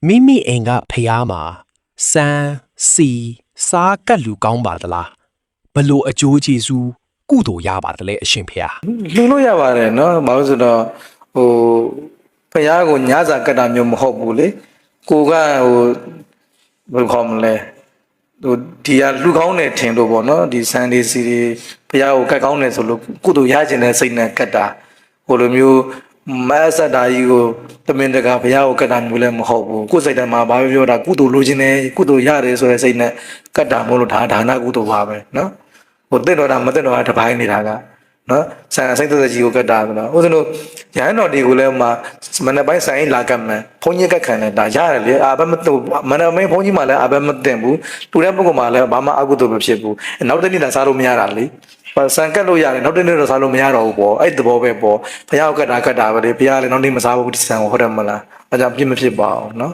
မိမိအိမ်ကဖျားမှာစမ်းစီစားကတ်လူကောင်းပါသလားဘလို့အကျိုးကျေးဇူးကုသိုလ်ရပါသလဲအရှင်ဖျား လူလို့ရပါတယ်နော်ဘာလို့ဆိုတော့ဟိုဖះကိုညစာကတ်တာမျိုးမဟုတ်ဘူးလေကိုကဟိုဘယ်လိုခေါ်မလဲဟိုဒီကလူကောင်းတယ်ထင်လို့ပေါ့နော်ဒီဆန်ဒီစီတွေဖះကိုကတ်ကောင်းတယ်ဆိုလို့ကုသိုလ်ရခြင်းတဲ့စိတ်နဲ့ကတ်တာဟိုလိုမျိုးမဆတ်တာကြီးကိုတမင်တကာဖះကိုကတ်တာမျိုးလည်းမဟုတ်ဘူးကိုယ်စိတ်ထဲမှာဘာပြောတာကုသိုလ်လိုချင်တယ်ကုသိုလ်ရတယ်ဆိုတဲ့စိတ်နဲ့ကတ်တာမဟုတ်လို့ဒါနကုသိုလ်ပါပဲနော်ဟိုတင့်တော်တာမတင့်တော်တာတစ်ပိုင်းနေတာကနော်ဆန်စိတ်သက်ကြီးကိုကတ်တာဆိုတော့ဦးဇင်းတို့ရဟန်းတော်တွေကိုလည်းမနေ့ပိုင်းဆိုင်လာကတ်မယ်ဘုန်းကြီးကတ်ခံတယ်ဒါရတယ်လေအာဘမတူမနေ့ပိုင်းဘုန်းကြီးမှလည်းအာဘမတင်ဘူးတူတဲ့ပုဂ္ဂိုလ်မှလည်းဘာမှအကုသိုလ်မဖြစ်ဘူးနောက်တစ်နေ့လည်းစားလို့မရတာလေဆန်ကတ်လို့ရတယ်နောက်တစ်နေ့တော့စားလို့မရတော့ဘူးပေါ့အဲ့သဘောပဲပေါ့ဘုရားကတ်တာပဲလေဘုရားလည်းနောက်နေ့မစားဘူးဒီဆန်ကိုဟုတ်တယ်မလားအဲကြောင့်ပြစ်မဖြစ်ပါအောင်နော်